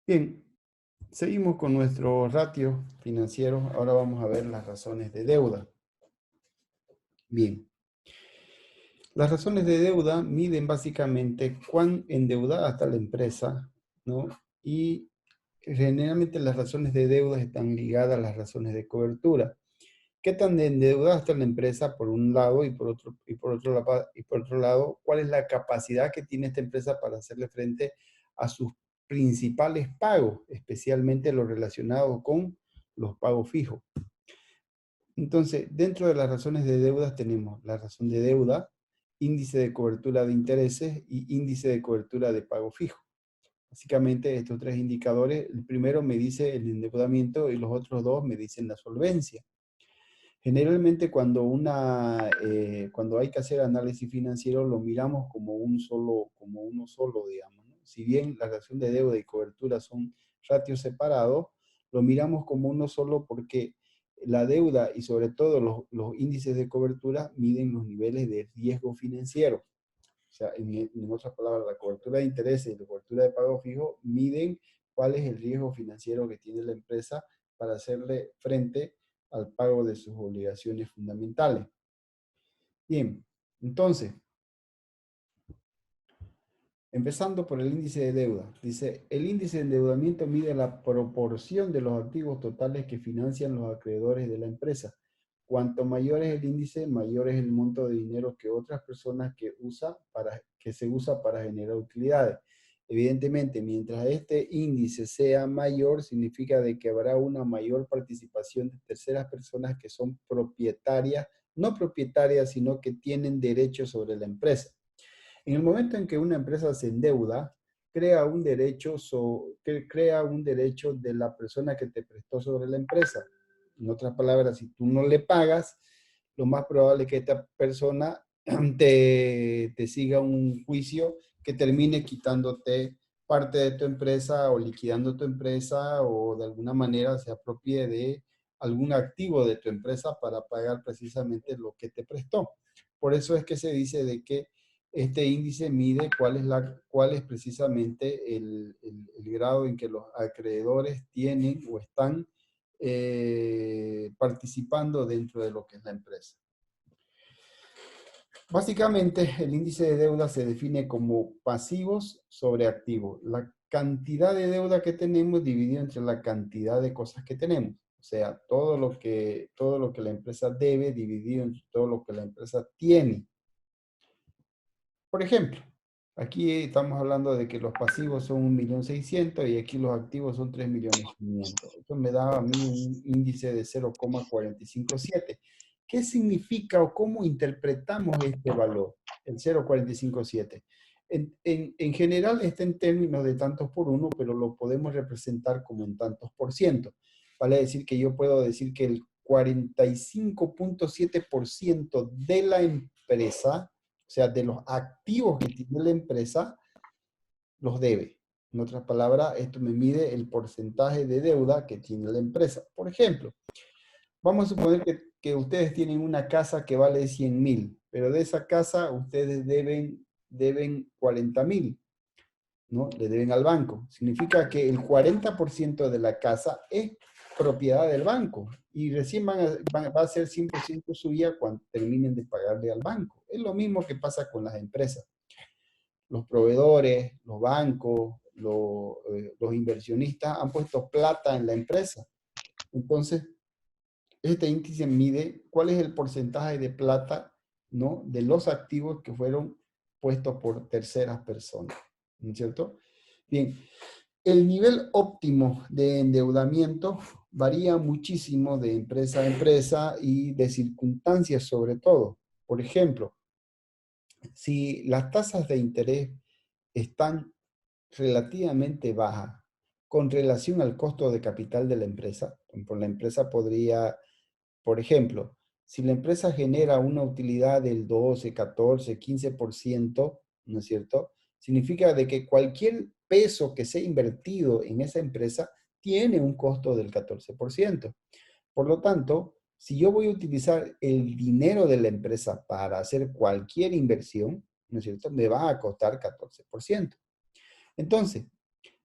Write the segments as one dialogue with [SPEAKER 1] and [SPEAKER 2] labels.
[SPEAKER 1] Bien, seguimos con nuestro ratio financiero. Ahora vamos a ver las razones de deuda. Bien, las razones de deuda miden básicamente cuán endeudada está la empresa, ¿no? Y generalmente las razones de deuda están ligadas a las razones de cobertura. ¿Qué tan endeudada está la empresa por un lado y por otro lado, cuál es la capacidad que tiene esta empresa para hacerle frente a sus principales pagos, especialmente los relacionados con los pagos fijos? Entonces, dentro de las razones de deudas tenemos la razón de deuda, índice de cobertura de intereses y índice de cobertura de pago fijo. Básicamente, estos tres indicadores, el primero me dice el endeudamiento y los otros dos me dicen la solvencia. Generalmente cuando hay que hacer análisis financiero lo miramos como uno solo, digamos, ¿no? Si bien la relación de deuda y cobertura son ratios separados, lo miramos como uno solo porque la deuda y sobre todo los índices de cobertura miden los niveles de riesgo financiero. O sea, en otras palabras, la cobertura de intereses y la cobertura de pago fijo miden cuál es el riesgo financiero que tiene la empresa para hacerle frente al pago de sus obligaciones fundamentales. Bien, entonces, empezando por el índice de deuda. Dice, el índice de endeudamiento mide la proporción de los activos totales que financian los acreedores de la empresa. Cuanto mayor es el índice, mayor es el monto de dinero que otras personas que se usa para generar utilidades. Evidentemente, mientras este índice sea mayor, significa de que habrá una mayor participación de terceras personas que son propietarias, no propietarias, sino que tienen derechos sobre la empresa. En el momento en que una empresa se endeuda, crea un derecho de la persona que te prestó sobre la empresa. En otras palabras, si tú no le pagas, lo más probable es que esta persona te siga un juicio que termine quitándote parte de tu empresa o liquidando tu empresa o de alguna manera se apropie de algún activo de tu empresa para pagar precisamente lo que te prestó. Por eso es que se dice de que este índice mide cuál es precisamente el grado en que los acreedores tienen o están participando dentro de lo que es la empresa. Básicamente, el índice de deuda se define como pasivos sobre activos. La cantidad de deuda que tenemos dividido entre la cantidad de cosas que tenemos. O sea, todo lo que la empresa debe dividido entre todo lo que la empresa tiene. Por ejemplo, aquí estamos hablando de que los pasivos son 1.600.000 y aquí los activos son 3.500.000. Esto me da a mí un índice de 0,457. ¿Qué significa o cómo interpretamos este valor, el 0,457? En general está en términos de tantos por uno, pero lo podemos representar como en tantos por ciento. Vale decir que yo puedo decir que el 45,7% de la empresa, o sea, de los activos que tiene la empresa, los debe. En otras palabras, esto me mide el porcentaje de deuda que tiene la empresa. Por ejemplo, vamos a suponer que ustedes tienen una casa que vale 100.000, pero de esa casa ustedes deben 40.000, ¿no? Le deben al banco. Significa que el 40% de la casa es propiedad del banco y recién va a ser 100% suya cuando terminen de pagarle al banco. Es lo mismo que pasa con las empresas. Los proveedores, los bancos, los inversionistas han puesto plata en la empresa. Entonces, este índice mide cuál es el porcentaje de plata, ¿no?, de los activos que fueron puestos por terceras personas, ¿no es cierto? Bien, el nivel óptimo de endeudamiento varía muchísimo de empresa a empresa y de circunstancias sobre todo. Por ejemplo, si las tasas de interés están relativamente bajas con relación al costo de capital de la empresa, la empresa podría, por ejemplo, si la empresa genera una utilidad del 12, 14, 15%, ¿no es cierto? Significa de que cualquier peso que sea invertido en esa empresa tiene un costo del 14%. Por lo tanto, si yo voy a utilizar el dinero de la empresa para hacer cualquier inversión, ¿no es cierto?, me va a costar 14%. Entonces,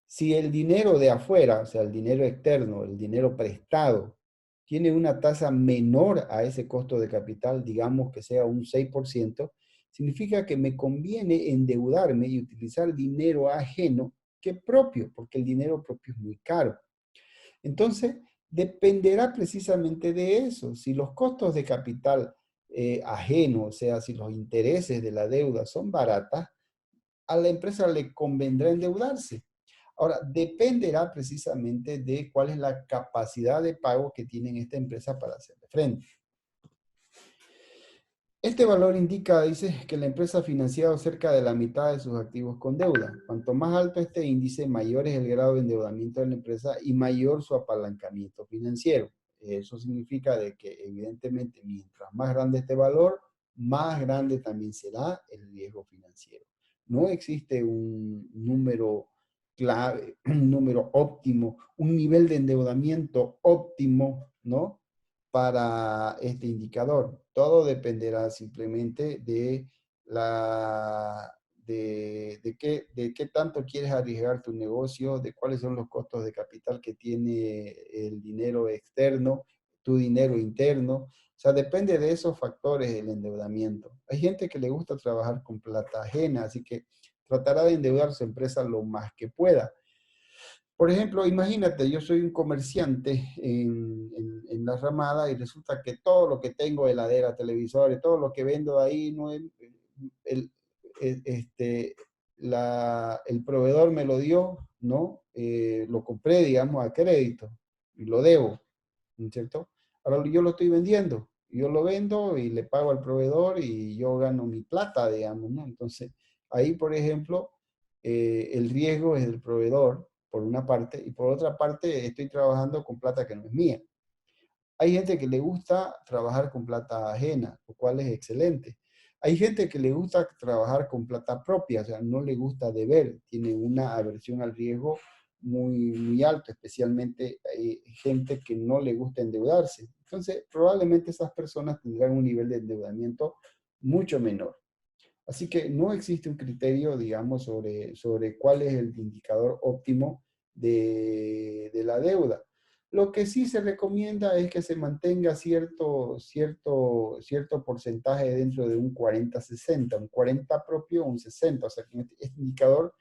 [SPEAKER 1] Si el dinero de afuera, o sea, el dinero externo, el dinero prestado, tiene una tasa menor a ese costo de capital, digamos que sea un 6%, significa que me conviene endeudarme y utilizar dinero ajeno que propio, porque el dinero propio es muy caro. Entonces, dependerá precisamente de eso. Si los costos de capital ajeno, o sea, si los intereses de la deuda son baratas, a la empresa le convendrá endeudarse. Ahora, dependerá precisamente de cuál es la capacidad de pago que tiene esta empresa para hacerle frente. Este valor indica, dice, que la empresa ha financiado cerca de la mitad de sus activos con deuda. Cuanto más alto este índice, mayor es el grado de endeudamiento de la empresa y mayor su apalancamiento financiero. Eso significa de que, evidentemente, mientras más grande este valor, más grande también será el riesgo financiero. No existe un número clave, un número óptimo, un nivel de endeudamiento óptimo, ¿no?, para este indicador. Todo dependerá simplemente de, de qué tanto quieres arriesgar tu negocio, de cuáles son los costos de capital que tiene el dinero externo, tu dinero interno. O sea, depende de esos factores el endeudamiento. Hay gente que le gusta trabajar con plata ajena, así que tratará de endeudar su empresa lo más que pueda. Por ejemplo, imagínate, yo soy un comerciante en la ramada y resulta que todo lo que tengo, heladera, televisores, todo lo que vendo ahí, no es, el, este, el proveedor me lo dio, ¿no? Lo compré, digamos, a crédito y lo debo, ¿no es cierto? Ahora yo lo estoy vendiendo, yo lo vendo y le pago al proveedor y yo gano mi plata, digamos, ¿no? Entonces, ahí, por ejemplo, el riesgo es del proveedor, por una parte, y por otra parte estoy trabajando con plata que no es mía. Hay gente que le gusta trabajar con plata ajena, lo cual es excelente. Hay gente que le gusta trabajar con plata propia, o sea, no le gusta deber, tiene una aversión al riesgo muy alto, especialmente hay gente que no le gusta endeudarse. Entonces, probablemente esas personas tendrán un nivel de endeudamiento mucho menor. Así que no existe un criterio, digamos, sobre cuál es el indicador óptimo de la deuda. Lo que sí se recomienda es que se mantenga cierto porcentaje dentro de un 40-60, un 40 propio, un 60. O sea, que este indicador,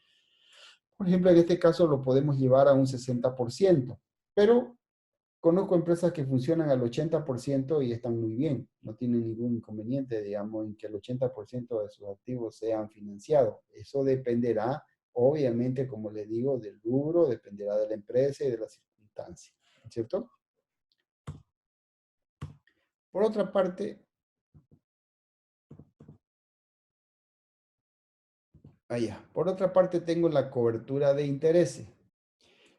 [SPEAKER 1] por ejemplo, en este caso lo podemos llevar a un 60%. Pero conozco empresas que funcionan al 80% y están muy bien. No tienen ningún inconveniente, digamos, en que el 80% de sus activos sean financiados. Eso dependerá, obviamente, como les digo, del rubro, dependerá de la empresa y de las circunstancias, ¿cierto? Por otra parte, por otra parte tengo la cobertura de intereses.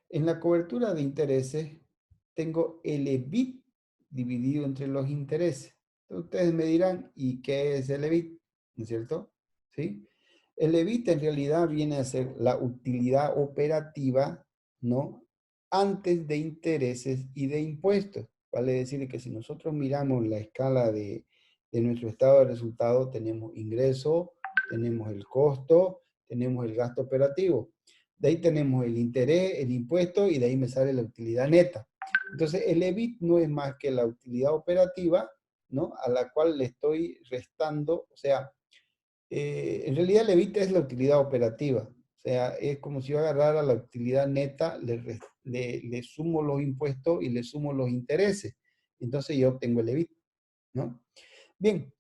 [SPEAKER 1] En la cobertura de intereses tengo el EBIT dividido entre los intereses. Entonces, ustedes me dirán, ¿y qué es el EBIT? ¿No es cierto? ¿Sí? El EBIT en realidad viene a ser la utilidad operativa, ¿no?, antes de intereses y de impuestos. Vale decir que si nosotros miramos la escala de nuestro estado de resultado, tenemos ingreso, tenemos el costo, tenemos el gasto operativo. De ahí tenemos el interés, el impuesto y de ahí me sale la utilidad neta. Entonces, el EBIT no es más que la utilidad operativa, ¿no?, a la cual le estoy restando, o sea, en realidad el EBIT es la utilidad operativa. O sea, es como si yo agarrara la utilidad neta, le sumo los impuestos y le sumo los intereses. Entonces yo obtengo el EBIT, ¿no? Bien,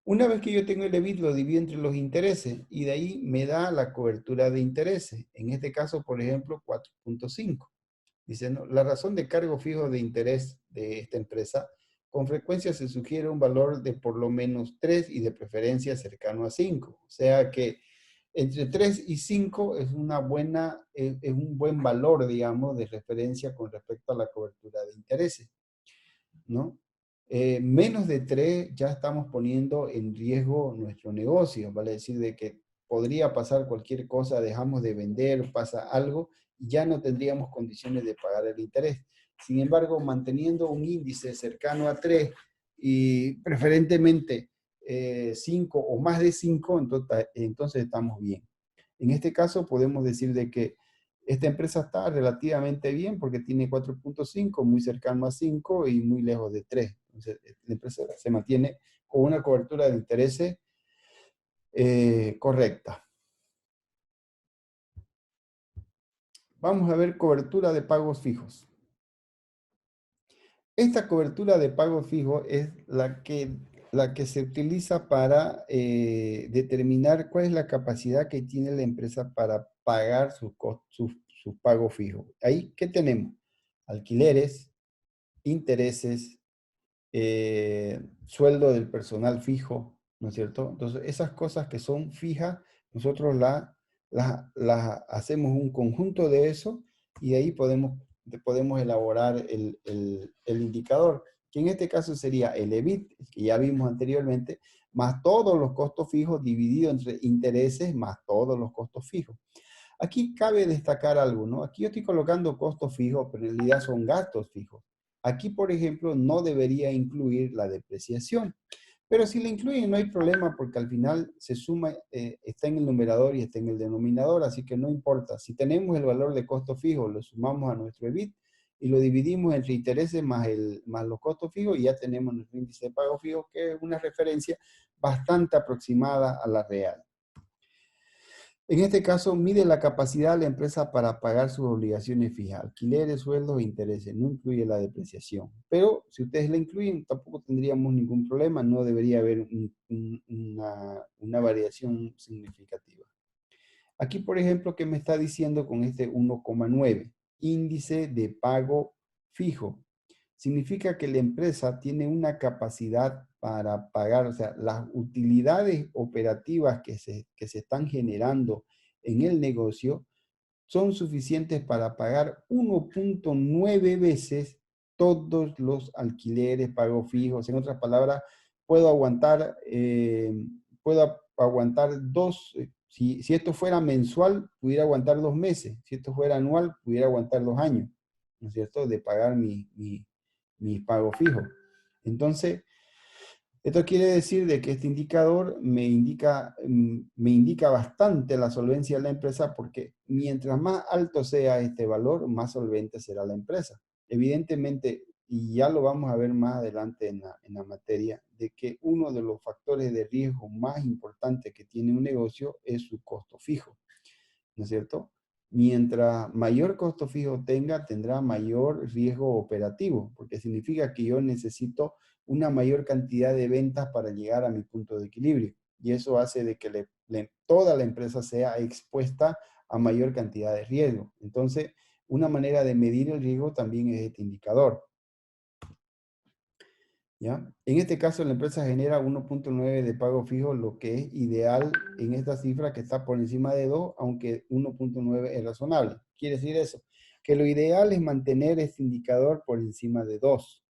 [SPEAKER 1] una vez que yo tengo el EBIT, lo divido entre los intereses y de ahí me da la cobertura de intereses. En este caso, por ejemplo, 4.5. Dice, ¿no?, la razón de cargo fijo de interés de esta empresa, con frecuencia se sugiere un valor de por lo menos 3 y de preferencia cercano a 5. O sea que entre 3 y 5 es es un buen valor, digamos, de referencia con respecto a la cobertura de intereses, ¿no? Menos de 3 ya estamos poniendo en riesgo nuestro negocio, vale decir de que podría pasar cualquier cosa, dejamos de vender, pasa algo, y ya no tendríamos condiciones de pagar el interés. Sin embargo, manteniendo un índice cercano a 3 y preferentemente 5 o más de 5, entonces estamos bien. En este caso podemos decir de que Esta empresa está relativamente bien porque tiene 4.5, muy cercano a 5 y muy lejos de 3. Entonces, la empresa se mantiene con una cobertura de intereses correcta. Vamos a ver cobertura de pagos fijos. Esta cobertura de pago fijo es la que se utiliza para determinar cuál es la capacidad que tiene la empresa para pagar sus pagos fijos. Ahí, ¿qué tenemos? Alquileres, intereses, sueldo del personal fijo, ¿no es cierto? Entonces, esas cosas que son fijas, nosotros las hacemos un conjunto de eso y de ahí podemos elaborar el indicador, que en este caso sería el EBIT, que ya vimos anteriormente, más todos los costos fijos dividido entre intereses más todos los costos fijos. Aquí cabe destacar algo, ¿no? Aquí yo estoy colocando costos fijos, pero en realidad son gastos fijos. Aquí, por ejemplo, no debería incluir la depreciación. Pero si la incluyen no hay problema porque al final se suma, está en el numerador y está en el denominador, así que no importa. Si tenemos el valor de costo fijo, lo sumamos a nuestro EBIT y lo dividimos entre intereses más los costos fijos y ya tenemos nuestro índice de pago fijo, que es una referencia bastante aproximada a la real. En este caso, mide la capacidad de la empresa para pagar sus obligaciones fijas, alquileres, sueldos e intereses. No incluye la depreciación. Pero si ustedes la incluyen, tampoco tendríamos ningún problema. No debería haber una variación significativa. Aquí, por ejemplo, ¿qué me está diciendo con este 1,9? Índice de pago fijo. Significa que la empresa tiene una capacidad para pagar, o sea, las utilidades operativas que se están generando en el negocio son suficientes para pagar 1.9 veces todos los alquileres, pagos fijos. En otras palabras, puedo aguantar si esto fuera mensual, pudiera aguantar 2 meses. Si esto fuera anual, pudiera aguantar 2 años, ¿no es cierto? De pagar mi pago fijo. Entonces, esto quiere decir de que este indicador me indica bastante la solvencia de la empresa porque mientras más alto sea este valor, más solvente será la empresa. Evidentemente, y ya lo vamos a ver más adelante en la materia, de que uno de los factores de riesgo más importantes que tiene un negocio es su costo fijo, ¿no es cierto? Mientras mayor costo fijo tenga, tendrá mayor riesgo operativo, porque significa que yo necesito una mayor cantidad de ventas para llegar a mi punto de equilibrio. Y eso hace de que toda la empresa sea expuesta a mayor cantidad de riesgo. Entonces, una manera de medir el riesgo también es este indicador. ¿Ya? En este caso, la empresa genera 1.9 de pago fijo, lo que es ideal en esta cifra que está por encima de 2, aunque 1.9 es razonable. Quiere decir eso, que lo ideal es mantener este indicador por encima de 2,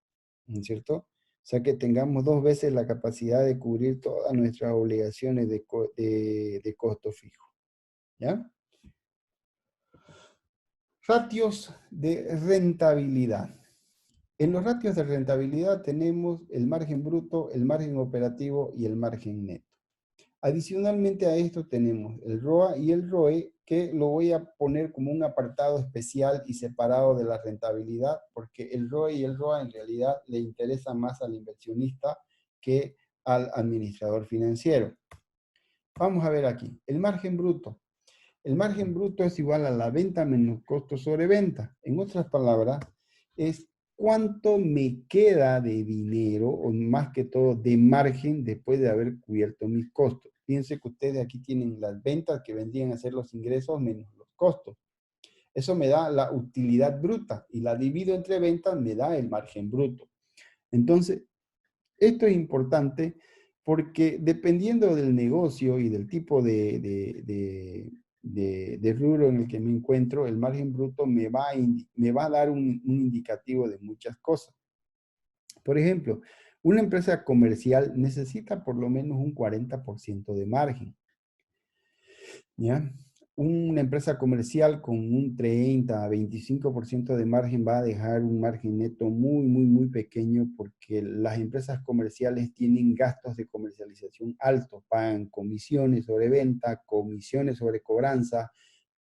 [SPEAKER 1] ¿no es cierto? O sea, que tengamos 2 veces la capacidad de cubrir todas nuestras obligaciones de costo fijo. ¿Ya? Ratios de rentabilidad. En los ratios de rentabilidad tenemos el margen bruto, el margen operativo y el margen neto. Adicionalmente a esto tenemos el ROA y el ROE, que lo voy a poner como un apartado especial y separado de la rentabilidad, porque el ROE y el ROA en realidad le interesa más al inversionista que al administrador financiero. Vamos a ver aquí, el margen bruto. El margen bruto es igual a la venta menos costo sobre venta. En otras palabras, es cuánto me queda de dinero, o más que todo de margen, después de haber cubierto mis costos. Fíjense que ustedes aquí tienen las ventas que vendrían a ser los ingresos menos los costos. Eso me da la utilidad bruta y la divido entre ventas, me da el margen bruto. Entonces, esto es importante porque dependiendo del negocio y del tipo de rubro en el que me encuentro, el margen bruto me va a dar un indicativo de muchas cosas. Por ejemplo, una empresa comercial necesita por lo menos un 40% de margen, ¿ya? Una empresa comercial con un 30 a 25% de margen va a dejar un margen neto muy pequeño porque las empresas comerciales tienen gastos de comercialización altos, pagan comisiones sobre venta, comisiones sobre cobranza,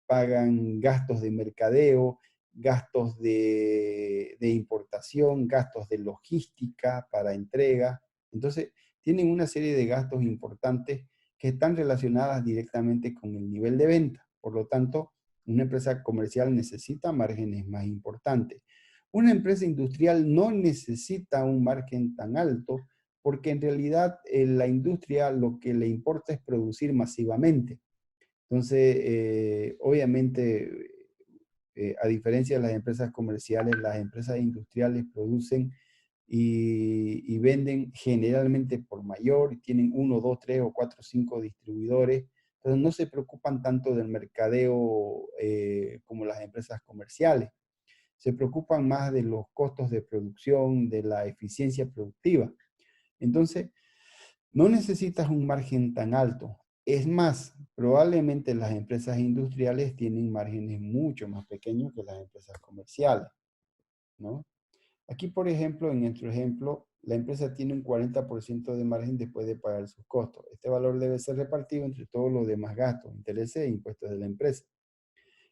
[SPEAKER 1] pagan gastos de mercadeo, gastos de importación, gastos de logística para entrega. Entonces, tienen una serie de gastos importantes que están relacionadas directamente con el nivel de venta. Por lo tanto, una empresa comercial necesita márgenes más importantes. Una empresa industrial no necesita un margen tan alto porque en realidad la industria lo que le importa es producir masivamente. Entonces, obviamente, a diferencia de las empresas comerciales, las empresas industriales producen y venden generalmente por mayor, y tienen 1, 2, 3 o 4, 5 distribuidores, entonces no se preocupan tanto del mercadeo como las empresas comerciales. Se preocupan más de los costos de producción, de la eficiencia productiva. Entonces, no necesitas un margen tan alto. Es más, probablemente las empresas industriales tienen márgenes mucho más pequeños que las empresas comerciales, ¿no? Aquí, por ejemplo, en nuestro ejemplo, la empresa tiene un 40% de margen después de pagar sus costos. Este valor debe ser repartido entre todos los demás gastos, intereses e impuestos de la empresa.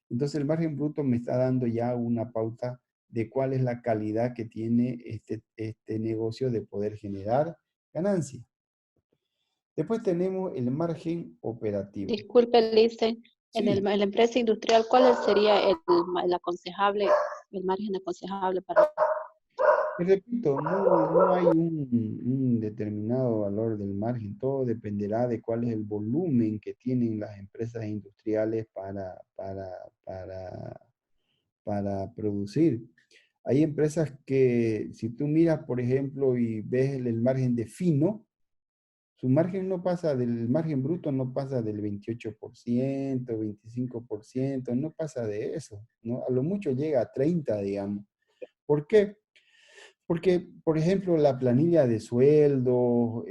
[SPEAKER 1] Entonces, el margen bruto me está dando ya una pauta de cuál es la calidad que tiene este negocio de poder generar ganancia. Después tenemos el margen operativo.
[SPEAKER 2] Disculpe, Lice,
[SPEAKER 1] Sí,
[SPEAKER 2] en la empresa industrial, ¿cuál sería el aconsejable, el margen aconsejable para?
[SPEAKER 1] y repito, no hay un determinado valor del margen, todo dependerá de cuál es el volumen que tienen las empresas industriales para producir. Hay empresas que, si tú miras, por ejemplo, y ves el margen de fino, su margen no pasa del margen bruto, no pasa del 28%, 25%, no pasa de eso, ¿no? A lo mucho llega a 30, digamos. ¿Por qué? Porque, por ejemplo, la planilla de sueldo,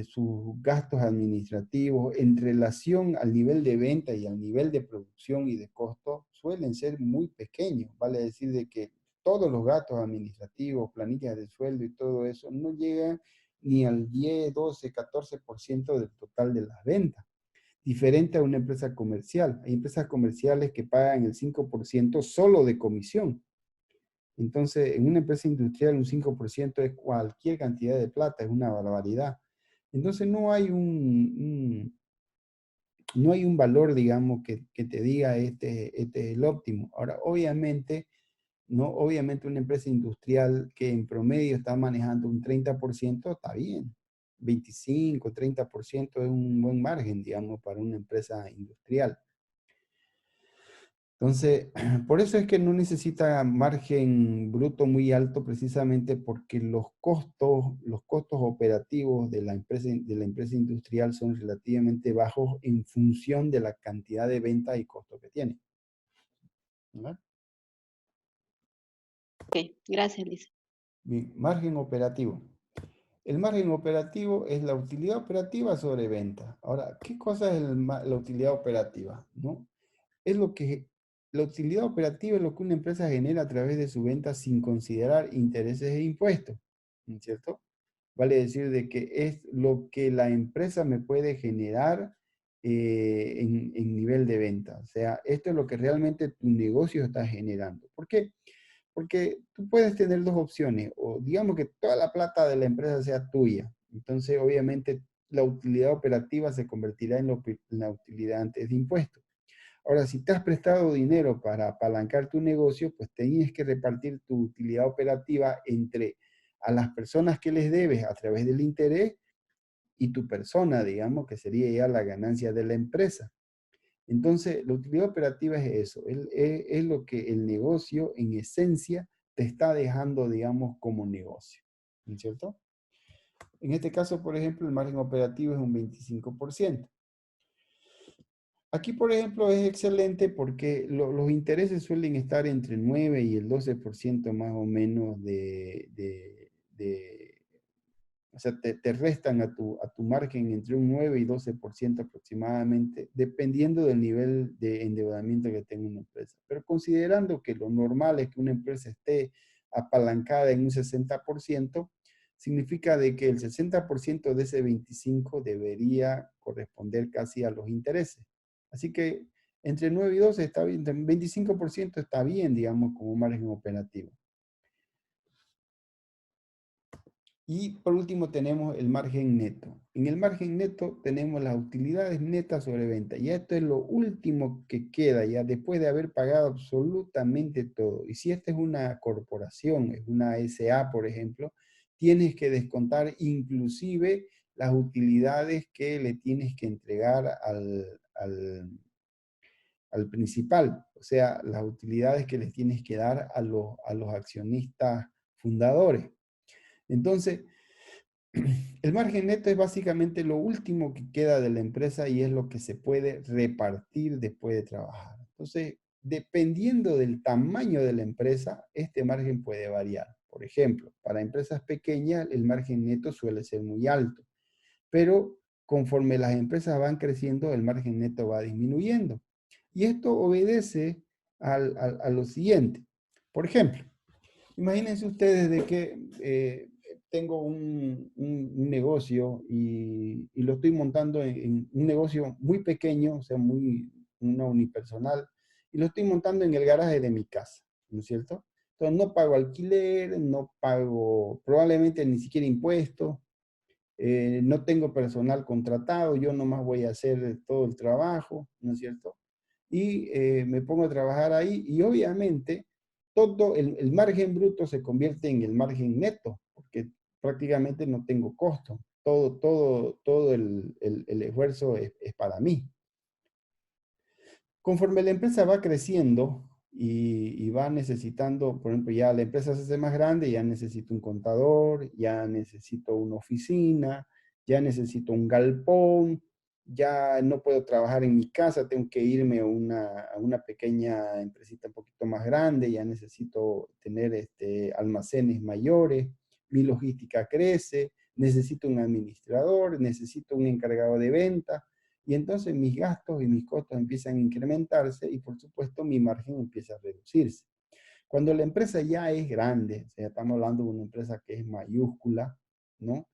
[SPEAKER 1] sus gastos administrativos en relación al nivel de venta y al nivel de producción y de costo suelen ser muy pequeños. Vale decir de que todos los gastos administrativos, planillas de sueldo y todo eso no llegan ni al 10, 12, 14% del total de las ventas. Diferente a una empresa comercial. Hay empresas comerciales que pagan el 5% solo de comisión. Entonces, en una empresa industrial un 5% es cualquier cantidad de plata, es una barbaridad. Entonces, no hay un valor, digamos, que te diga este es el óptimo. Ahora, obviamente, ¿no? Obviamente una empresa industrial que en promedio está manejando un 30%, está bien. 25, 30% es un buen margen, digamos, para una empresa industrial. Entonces, por eso es que no necesita margen bruto muy alto, precisamente porque los costos operativos de la empresa industrial son relativamente bajos en función de la cantidad de venta y costo que tiene. ¿Verdad?
[SPEAKER 2] Ok, gracias, Lice.
[SPEAKER 1] Bien, margen operativo. El margen operativo es la utilidad operativa sobre venta. Ahora, ¿qué cosa es la utilidad operativa? ¿No? Es lo que la utilidad operativa es lo que una empresa genera a través de su venta sin considerar intereses e impuestos, ¿no es cierto? Vale decir de que es lo que la empresa me puede generar en nivel de venta. O sea, esto es lo que realmente tu negocio está generando. ¿Por qué? Porque tú puedes tener dos opciones, o digamos que toda la plata de la empresa sea tuya. Entonces, obviamente, la utilidad operativa se convertirá en la utilidad antes de impuestos. Ahora, si te has prestado dinero para apalancar tu negocio, pues tienes que repartir tu utilidad operativa entre a las personas que les debes a través del interés y tu persona, digamos, que sería ya la ganancia de la empresa. Entonces, la utilidad operativa es eso, es lo que el negocio en esencia te está dejando, digamos, como negocio, ¿no es cierto? En este caso, por ejemplo, el margen operativo es un 25%. Aquí, por ejemplo, es excelente porque los intereses suelen estar entre el 9 y el 12% más o menos o sea, te restan a tu margen entre un 9 y 12% aproximadamente, dependiendo del nivel de endeudamiento que tenga una empresa. Pero considerando que lo normal es que una empresa esté apalancada en un 60%, significa de que el 60% de ese 25 debería corresponder casi a los intereses. Así que Entre 9 y 12 está bien, 25% está bien, digamos, como margen operativo. Y por último tenemos el margen neto. En el margen neto tenemos las utilidades netas sobre venta. Y esto es lo último que queda ya después de haber pagado absolutamente todo. Y si esta es una corporación, es una SA, por ejemplo, tienes que descontar inclusive las utilidades que le tienes que entregar al principal. O sea, las utilidades que les tienes que dar a los accionistas fundadores. Entonces, el margen neto es básicamente lo último que queda de la empresa y es lo que se puede repartir después de trabajar. Entonces, dependiendo del tamaño de la empresa, este margen puede variar. Por ejemplo, para empresas pequeñas el margen neto suele ser muy alto, pero conforme las empresas van creciendo, el margen neto va disminuyendo. Y esto obedece a lo siguiente. Por ejemplo, imagínense ustedes de que tengo un negocio y lo estoy montando en un negocio muy pequeño, o sea, una unipersonal, y lo estoy montando en el garaje de mi casa, ¿no es cierto? Entonces no pago alquiler, no pago probablemente ni siquiera impuestos, no tengo personal contratado, yo nomás voy a hacer todo el trabajo, ¿no es cierto? Y me pongo a trabajar ahí y obviamente todo el margen bruto se convierte en el margen neto, porque prácticamente no tengo costo. Todo el esfuerzo es para mí. Conforme la empresa va creciendo y va necesitando, por ejemplo, ya la empresa se hace más grande, ya necesito un contador, ya necesito una oficina, ya necesito un galpón, ya no puedo trabajar en mi casa, tengo que irme a una pequeña empresita un poquito más grande, ya necesito tener almacenes mayores, mi logística crece, necesito un administrador, necesito un encargado de venta. Y entonces mis gastos y mis costos empiezan a incrementarse y por supuesto mi margen empieza a reducirse. Cuando la empresa ya es grande, o sea, estamos hablando de una empresa que es mayúscula, ¿no?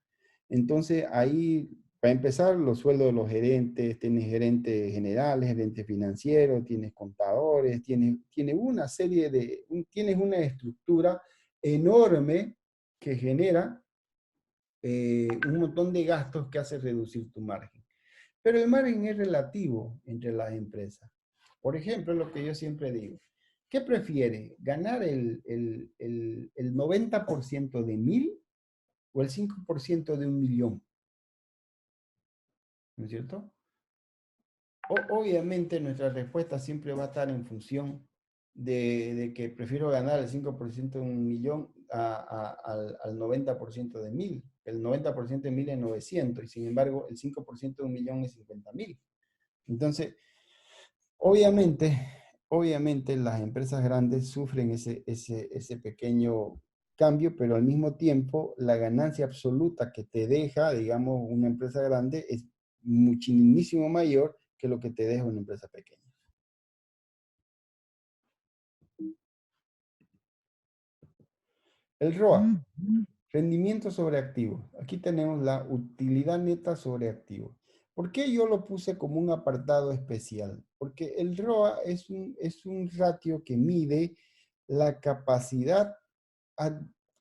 [SPEAKER 1] Entonces ahí, para empezar, los sueldos de los gerentes, tienes gerentes generales, gerentes financieros, tienes contadores, tienes una serie tienes una estructura enorme que genera un montón de gastos que hace reducir tu margen. Pero el margen es relativo entre las empresas. Por ejemplo, lo que yo siempre digo, ¿qué prefiere? ¿Ganar el 90% de 1000 o el 5% de 1.000.000? ¿No es cierto? Obviamente nuestra respuesta siempre va a estar en función de que prefiero ganar el 5% de 1.000.000 al 90% de 1000. El 90% de 1000 es 900 y sin embargo el 5% de 1.000.000 es 50.000. Entonces, obviamente, obviamente las empresas grandes sufren ese pequeño cambio, pero al mismo tiempo la ganancia absoluta que te deja, digamos, una empresa grande es muchísimo mayor que lo que te deja una empresa pequeña. El ROA, rendimiento sobre activos. Aquí tenemos la utilidad neta sobre activos. ¿Por qué yo lo puse como un apartado especial? Porque el ROA es un ratio que mide la capacidad,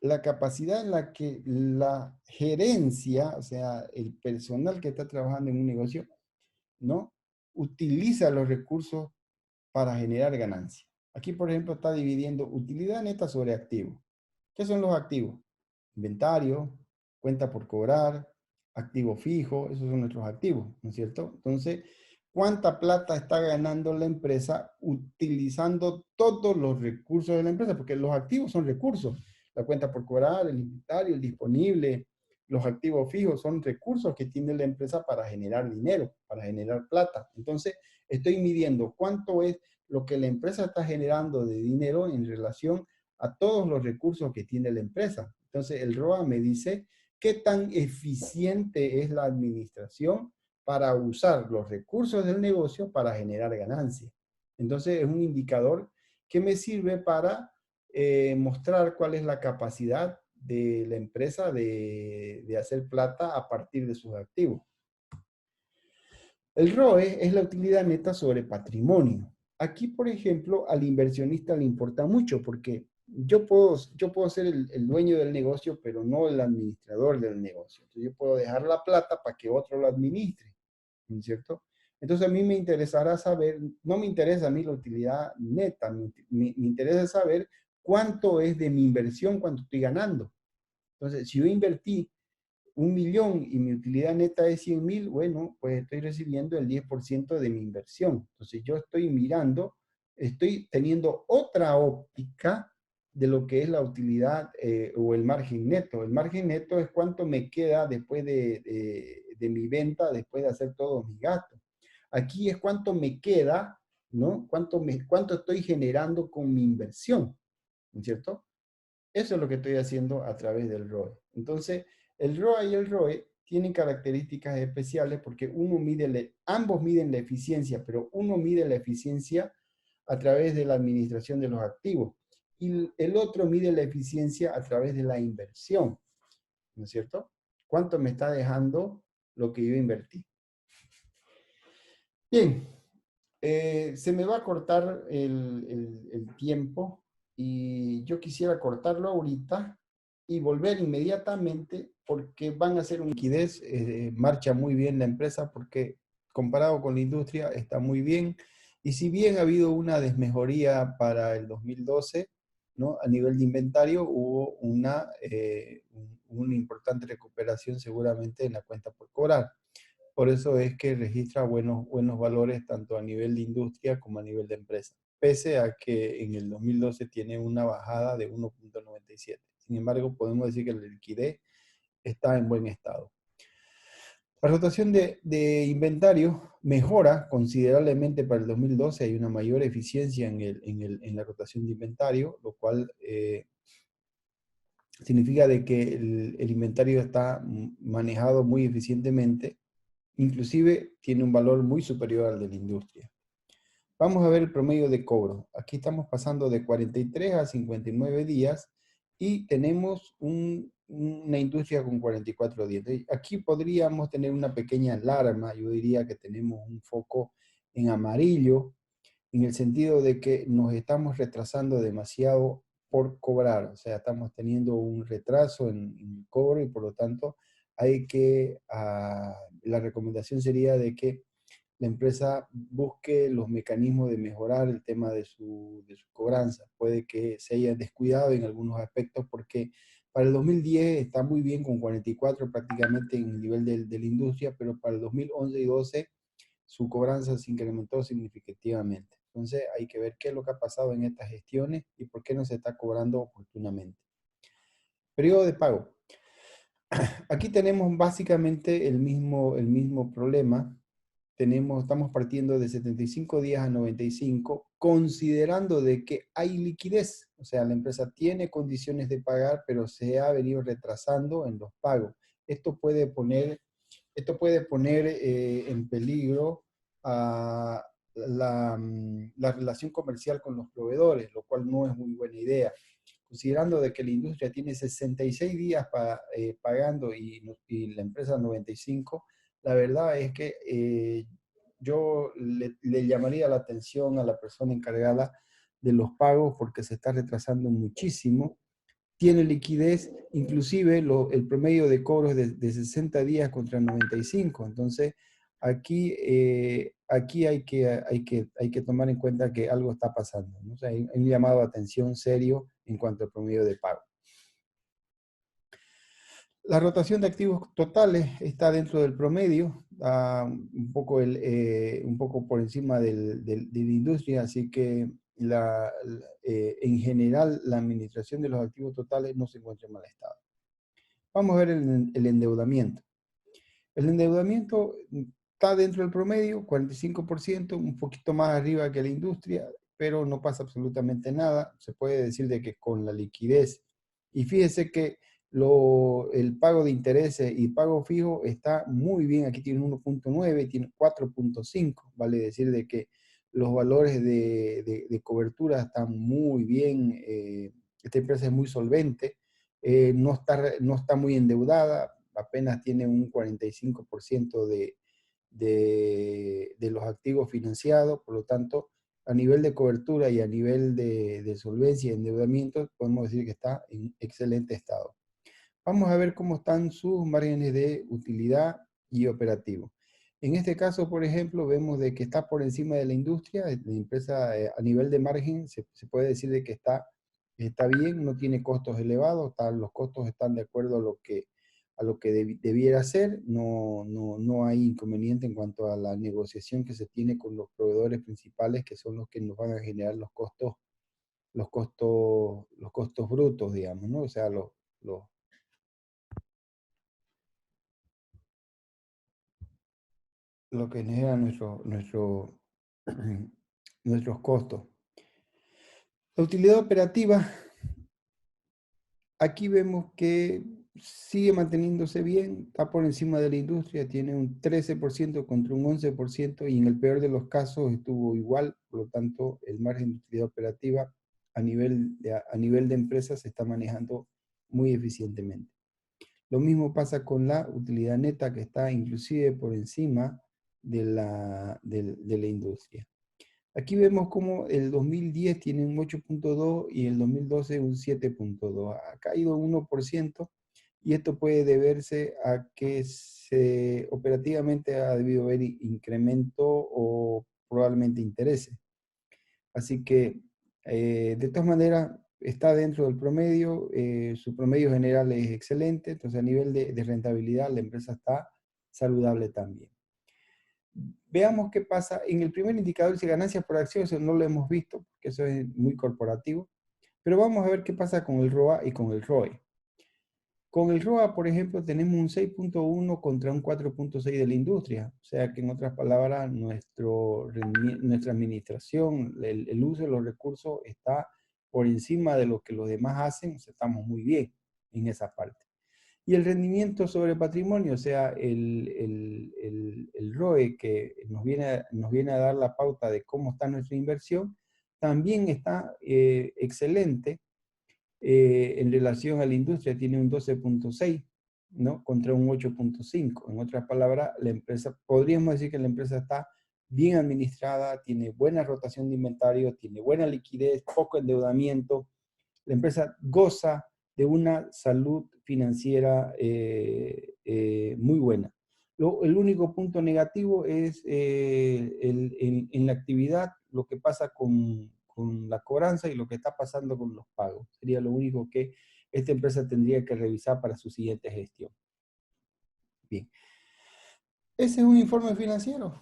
[SPEAKER 1] la capacidad en la que la gerencia, o sea, el personal que está trabajando en un negocio, ¿no? Utiliza los recursos para generar ganancia. Aquí, por ejemplo, está dividiendo utilidad neta sobre activo. ¿Qué son los activos? Inventario, cuenta por cobrar, activo fijo, esos son nuestros activos, ¿no es cierto? Entonces, ¿cuánta plata está ganando la empresa utilizando todos los recursos de la empresa? Porque los activos son recursos. La cuenta por cobrar, el inventario, el disponible, los activos fijos son recursos que tiene la empresa para generar dinero, para generar plata. Entonces, estoy midiendo cuánto es lo que la empresa está generando de dinero en relación a todos los recursos que tiene la empresa. Entonces, el ROA me dice qué tan eficiente es la administración para usar los recursos del negocio para generar ganancias. Entonces, es un indicador que me sirve para mostrar cuál es la capacidad de la empresa de hacer plata a partir de sus activos. El ROE es la utilidad neta sobre patrimonio. Aquí, por ejemplo, al inversionista le importa mucho porque yo puedo ser el dueño del negocio, pero no el administrador del negocio. Entonces, yo puedo dejar la plata para que otro lo administre, ¿no es cierto? Entonces, a mí me interesará saber, no me interesa a mí la utilidad neta, me interesa saber cuánto es de mi inversión, cuánto estoy ganando. Entonces, si yo invertí 1.000.000 y mi utilidad neta es 100.000, bueno, pues estoy recibiendo el 10% de mi inversión. Entonces yo estoy mirando, estoy teniendo otra óptica de lo que es la utilidad o el margen neto. El margen neto es cuánto me queda después de mi venta, después de hacer todos mis gastos. Aquí es cuánto me queda, ¿no? Cuánto estoy generando con mi inversión, ¿no es cierto? Eso es lo que estoy haciendo a través del ROE. Entonces, el ROA y el ROE tienen características especiales porque ambos miden la eficiencia, pero uno mide la eficiencia a través de la administración de los activos y el otro mide la eficiencia a través de la inversión, ¿no es cierto? ¿Cuánto me está dejando lo que yo invertí? Bien, se me va a cortar el tiempo y yo quisiera cortarlo ahorita y volver inmediatamente porque van a hacer una liquidez, marcha muy bien la empresa porque comparado con la industria está muy bien y si bien ha habido una desmejoría para el 2012, ¿no? A nivel de inventario hubo una importante recuperación seguramente en la cuenta por cobrar. Por eso es que registra buenos valores tanto a nivel de industria como a nivel de empresa, pese a que en el 2012 tiene una bajada de 1.97. Sin embargo, podemos decir que la liquidez está en buen estado. La rotación de inventario mejora considerablemente para el 2012. Hay una mayor eficiencia en la rotación de inventario, lo cual significa de que el inventario está manejado muy eficientemente. Inclusive tiene un valor muy superior al de la industria. Vamos a ver el promedio de cobro. Aquí estamos pasando de 43 a 59 días y tenemos una industria con 44 días. Aquí podríamos tener una pequeña alarma. Yo diría que tenemos un foco en amarillo en el sentido de que nos estamos retrasando demasiado por cobrar. O sea, estamos teniendo un retraso en el cobro y por lo tanto la recomendación sería de que la empresa busque los mecanismos de mejorar el tema de su cobranza. Puede que se haya descuidado en algunos aspectos porque para el 2010 está muy bien con 44 prácticamente en el nivel de la industria, pero para el 2011 y 12 su cobranza se incrementó significativamente. Entonces hay que ver qué es lo que ha pasado en estas gestiones y por qué no se está cobrando oportunamente. Periodo de pago. Aquí tenemos básicamente el mismo problema. Estamos partiendo de 75 días a 95, considerando de que hay liquidez. O sea, la empresa tiene condiciones de pagar, pero se ha venido retrasando en los pagos. Esto puede poner en peligro a la relación comercial con los proveedores, lo cual no es muy buena idea. Considerando de que la industria tiene 66 días pagando y la empresa 95, la verdad es que yo le llamaría la atención a la persona encargada de los pagos porque se está retrasando muchísimo. Tiene liquidez, inclusive el promedio de cobros de 60 días contra 95. Entonces, aquí hay que tomar en cuenta que algo está pasando, ¿no? O sea, hay un llamado de atención serio en cuanto al promedio de pago. La rotación de activos totales está dentro del promedio, un poco por encima de la industria, así que en general la administración de los activos totales no se encuentra en mal estado. Vamos a ver el endeudamiento. El endeudamiento está dentro del promedio, 45%, un poquito más arriba que la industria, pero no pasa absolutamente nada. Se puede decir de que con la liquidez, y fíjese que el pago de intereses y pago fijo está muy bien. Aquí tiene 1.9, tiene 4.5, vale decir de que los valores de cobertura están muy bien. Esta empresa es muy solvente, no está muy endeudada, apenas tiene un 45% de los activos financiados. Por lo tanto, a nivel de cobertura y a nivel de solvencia y endeudamiento, podemos decir que está en excelente estado. Vamos a ver cómo están sus márgenes de utilidad y operativo. En este caso, por ejemplo, vemos de que está por encima de la industria. La empresa a nivel de margen se puede decir de que está bien, no tiene costos elevados, los costos están de acuerdo a lo que debiera ser. No hay inconveniente en cuanto a la negociación que se tiene con los proveedores principales, que son los que nos van a generar los costos brutos, digamos, ¿no? O sea, lo que genera nuestros costos. La utilidad operativa, aquí vemos que sigue manteniéndose bien, está por encima de la industria, tiene un 13% contra un 11%, y en el peor de los casos estuvo igual. Por lo tanto, el margen de utilidad operativa a nivel de empresa se está manejando muy eficientemente. Lo mismo pasa con la utilidad neta, que está inclusive por encima de la industria. Aquí vemos como el 2010 tiene un 8.2 y el 2012 un 7.2. Ha caído un 1%, y esto puede deberse a que operativamente ha debido haber incremento o probablemente intereses. Así que, de todas maneras, está dentro del promedio. Su promedio general es excelente. Entonces, a nivel de rentabilidad, la empresa está saludable también. Veamos qué pasa. En el primer indicador dice ganancias por acción, eso no lo hemos visto, porque eso es muy corporativo. Pero vamos a ver qué pasa con el ROA y con el ROE. Con el ROA, por ejemplo, tenemos un 6.1 contra un 4.6 de la industria. O sea que, en otras palabras, nuestra administración, el uso de los recursos está por encima de lo que los demás hacen. O sea, estamos muy bien en esa parte. Y el rendimiento sobre patrimonio, o sea, el ROE, que nos viene a dar la pauta de cómo está nuestra inversión, también está excelente. En relación a la industria tiene un 12.6, ¿no? Contra un 8.5. En otras palabras, la empresa, podríamos decir que la empresa está bien administrada, tiene buena rotación de inventario, tiene buena liquidez, poco endeudamiento. La empresa goza de una salud financiera muy buena. El único punto negativo es en la actividad, lo que pasa con la cobranza y lo que está pasando con los pagos. Sería lo único que esta empresa tendría que revisar para su siguiente gestión. Bien. Ese es un informe financiero.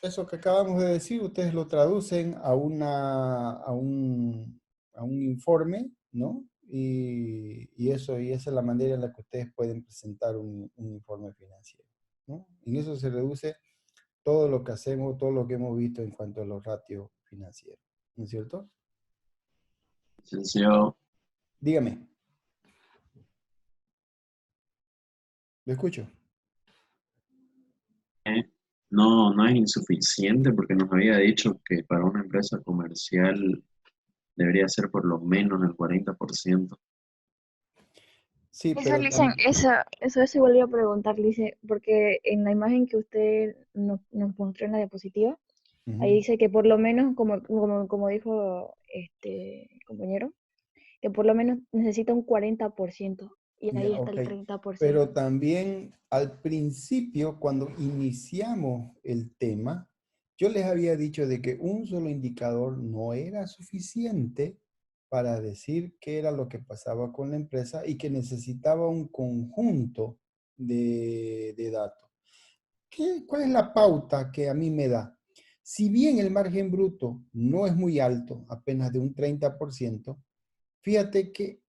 [SPEAKER 1] Eso que acabamos de decir, ustedes lo traducen a un informe, ¿no? Y esa es la manera en la que ustedes pueden presentar un informe financiero, ¿no? En eso se reduce todo lo que hacemos, todo lo que hemos visto en cuanto a los ratios financieros, ¿no es cierto?
[SPEAKER 3] Licenciado,
[SPEAKER 1] Dígame. Lo escucho.
[SPEAKER 3] no es insuficiente porque nos había dicho que para una empresa comercial debería ser por lo menos el 40%.
[SPEAKER 1] Sí,
[SPEAKER 4] Eso,
[SPEAKER 1] pero
[SPEAKER 4] Licen, eso volví a preguntar, Licen, porque en la imagen que usted nos mostró en la diapositiva, ahí dice que por lo menos, como dijo este compañero, que por lo menos necesita un 40%, y ahí
[SPEAKER 1] ya,
[SPEAKER 4] está
[SPEAKER 1] ok.
[SPEAKER 4] el 30%.
[SPEAKER 1] Pero también al principio, cuando iniciamos el tema, yo les había dicho de que un solo indicador no era suficiente para decir qué era lo que pasaba con la empresa y que necesitaba un conjunto de datos. ¿Cuál es la pauta que a mí me da? Si bien el margen bruto no es muy alto, apenas de un 30%, fíjate que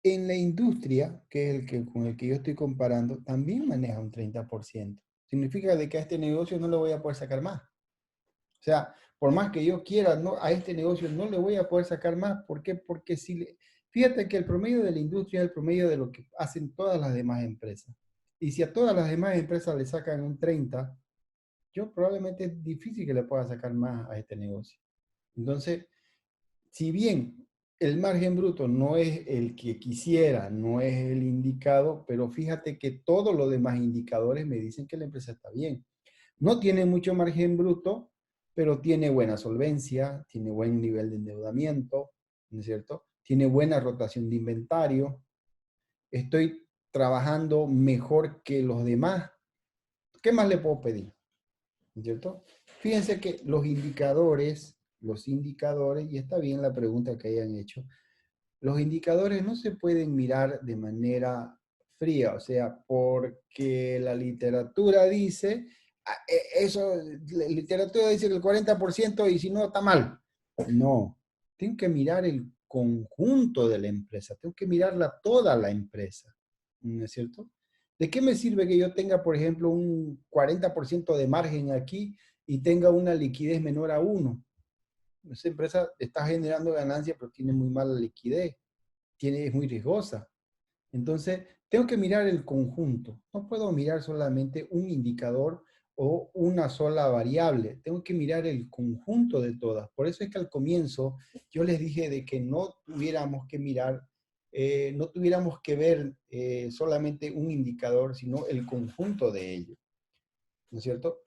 [SPEAKER 1] en la industria, que es con el que yo estoy comparando, también maneja un 30%. Significa de que a este negocio no le voy a poder sacar más. O sea, por más que yo quiera, no, a este negocio no le voy a poder sacar más. ¿Por qué? Porque fíjate que el promedio de la industria es el promedio de lo que hacen todas las demás empresas. Y si a todas las demás empresas le sacan un 30, yo probablemente es difícil que le pueda sacar más a este negocio. Entonces, si bien el margen bruto no es el que quisiera, no es el indicado, pero fíjate que todos los demás indicadores me dicen que la empresa está bien. No tiene mucho margen bruto, pero tiene buena solvencia, tiene buen nivel de endeudamiento, ¿no es cierto? Tiene buena rotación de inventario. Estoy trabajando mejor que los demás. ¿Qué más le puedo pedir? ¿No es cierto? Fíjense que los indicadores, y está bien la pregunta que hayan hecho, los indicadores no se pueden mirar de manera fría, o sea, porque la literatura dice, la literatura dice que el 40% y si no, está mal. No, tengo que mirar el conjunto de la empresa, tengo que mirarla toda la empresa, ¿no es cierto? ¿De qué me sirve que yo tenga, por ejemplo, un 40% de margen aquí y tenga una liquidez menor a 1? Esa empresa está generando ganancia, pero tiene muy mala liquidez, es muy riesgosa. Entonces, tengo que mirar el conjunto. No puedo mirar solamente un indicador o una sola variable. Tengo que mirar el conjunto de todas. Por eso es que al comienzo yo les dije de que no tuviéramos que mirar, no tuviéramos que ver solamente un indicador, sino el conjunto de ellos. ¿No es cierto?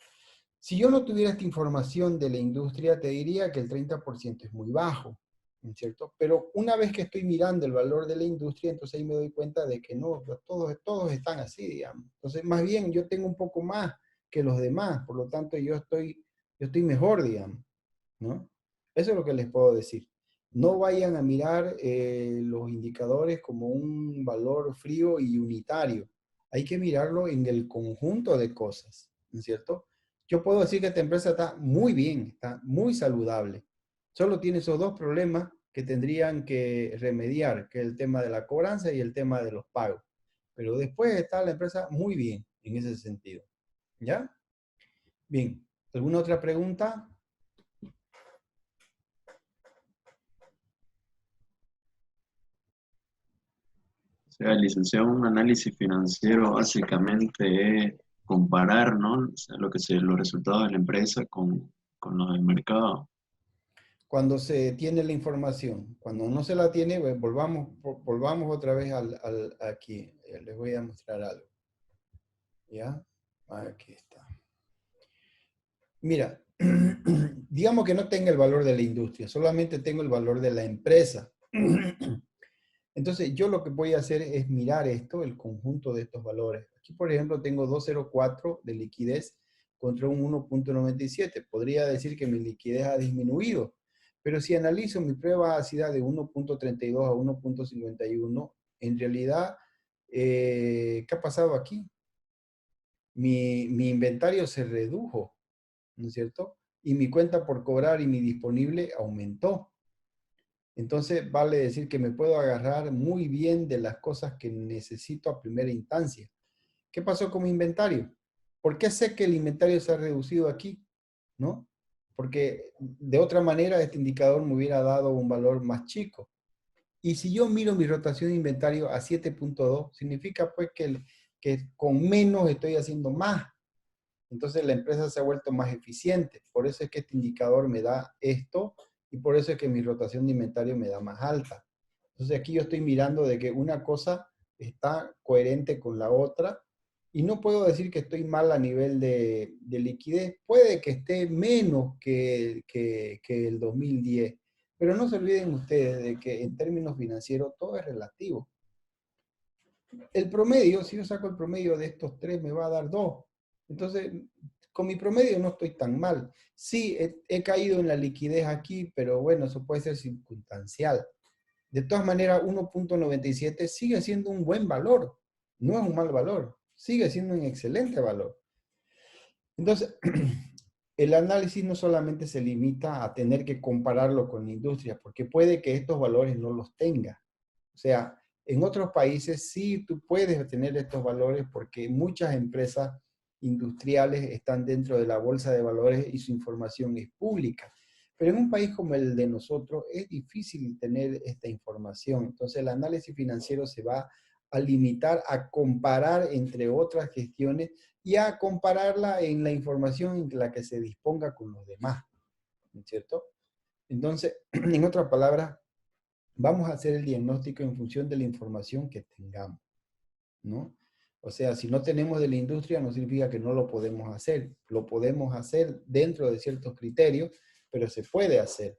[SPEAKER 1] Si yo no tuviera esta información de la industria, te diría que el 30% es muy bajo, ¿no es cierto? Pero una vez que estoy mirando el valor de la industria, entonces ahí me doy cuenta de que no, todos están así, digamos. Entonces, más bien, yo tengo un poco más que los demás, por lo tanto, yo estoy mejor, digamos, ¿no? Eso es lo que les puedo decir. No vayan a mirar los indicadores como un valor frío y unitario. Hay que mirarlo en el conjunto de cosas, ¿no es cierto? Yo puedo decir que esta empresa está muy bien, está muy saludable. Solo tiene esos dos problemas que tendrían que remediar, que es el tema de la cobranza y el tema de los pagos. Pero después está la empresa muy bien en ese sentido. ¿Ya? Bien. ¿Alguna otra pregunta?
[SPEAKER 3] O sea, licenciado, un análisis financiero básicamente es comparar, ¿no? O sea, los resultados de la empresa con los del mercado.
[SPEAKER 1] Cuando se tiene la información. Cuando no se la tiene, pues, volvamos otra vez aquí. Les voy a mostrar algo. ¿Ya? Aquí está. Mira, digamos que no tenga el valor de la industria, solamente tengo el valor de la empresa. Entonces, yo lo que voy a hacer es mirar esto, el conjunto de estos valores. Aquí, por ejemplo, tengo 2,04 de liquidez contra un 1,97. Podría decir que mi liquidez ha disminuido, pero si analizo mi prueba ácida de 1,32 a 1,51, en realidad, ¿qué ha pasado aquí? Mi inventario se redujo, ¿no es cierto? Y mi cuenta por cobrar y mi disponible aumentó. Entonces vale decir que me puedo agarrar muy bien de las cosas que necesito a primera instancia. ¿Qué pasó con mi inventario? ¿Por qué sé que el inventario se ha reducido aquí? ¿No? Porque de otra manera este indicador me hubiera dado un valor más chico. Y si yo miro mi rotación de inventario a 7,2, significa pues que con menos estoy haciendo más. Entonces la empresa se ha vuelto más eficiente. Por eso es que este indicador me da esto y por eso es que mi rotación de inventario me da más alta. Entonces aquí yo estoy mirando de que una cosa está coherente con la otra y no puedo decir que estoy mal a nivel de liquidez. Puede que esté menos que el 2010, pero no se olviden ustedes de que en términos financieros todo es relativo. El promedio, si yo saco el promedio de estos tres, me va a dar 2. Entonces, con mi promedio no estoy tan mal. Sí, he caído en la liquidez aquí, pero bueno, eso puede ser circunstancial. De todas maneras, 1,97 sigue siendo un buen valor. No es un mal valor. Sigue siendo un excelente valor. Entonces, el análisis no solamente se limita a tener que compararlo con la industria, porque puede que estos valores no los tenga. O sea, en otros países sí tú puedes tener estos valores porque muchas empresas industriales están dentro de la bolsa de valores y su información es pública. Pero en un país como el de nosotros es difícil tener esta información. Entonces el análisis financiero se va a limitar a comparar entre otras gestiones y a compararla en la información en la que se disponga con los demás. ¿No es cierto? Entonces, en otras palabras, vamos a hacer el diagnóstico en función de la información que tengamos, ¿no? O sea, si no tenemos de la industria, no significa que no lo podemos hacer. Lo podemos hacer dentro de ciertos criterios, pero se puede hacer.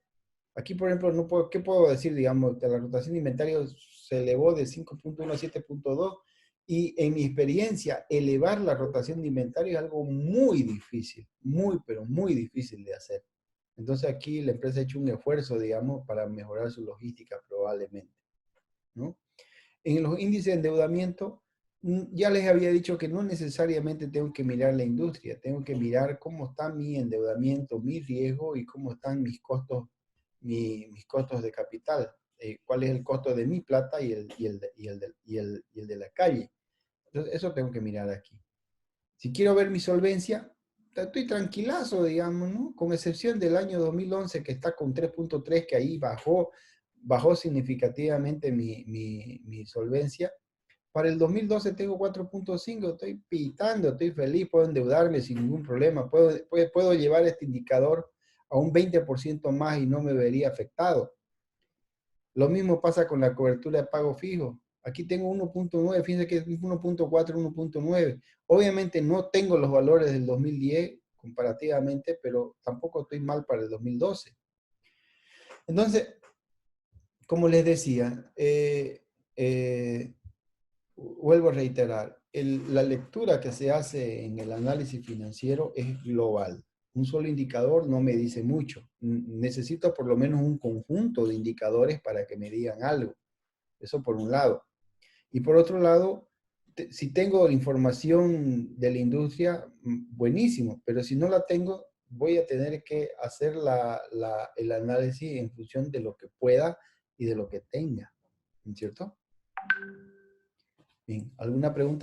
[SPEAKER 1] Aquí, por ejemplo, no puedo, ¿qué puedo decir? Digamos, que la rotación de inventario se elevó de 5.1 a 7.2 y en mi experiencia, elevar la rotación de inventario es algo muy difícil, muy, pero muy difícil de hacer. Entonces aquí la empresa ha hecho un esfuerzo, digamos, para mejorar su logística probablemente, ¿no? En los índices de endeudamiento, ya les había dicho que no necesariamente tengo que mirar la industria, tengo que mirar cómo está mi endeudamiento, mi riesgo y cómo están mis costos, mis costos de capital, cuál es el costo de mi plata y el de la calle. Entonces, eso tengo que mirar aquí. Si quiero ver mi solvencia, estoy tranquilazo, digamos, ¿no? Con excepción del año 2011 que está con 3.3, que ahí bajó significativamente mi solvencia. Para el 2012 tengo 4.5, estoy pitando, estoy feliz, puedo endeudarme sin ningún problema, puedo llevar este indicador a un 20% más y no me vería afectado. Lo mismo pasa con la cobertura de pago fijo. Aquí tengo 1.9, fíjense que es 1.4, 1.9. Obviamente no tengo los valores del 2010 comparativamente, pero tampoco estoy mal para el 2012. Entonces, como les decía, vuelvo a reiterar, la lectura que se hace en el análisis financiero es global. Un solo indicador no me dice mucho. Necesito por lo menos un conjunto de indicadores para que me digan algo. Eso por un lado. Y por otro lado, si tengo información de la industria, buenísimo, pero si no la tengo, voy a tener que hacer el análisis en función de lo que pueda y de lo que tenga, ¿cierto? Bien, ¿alguna pregunta?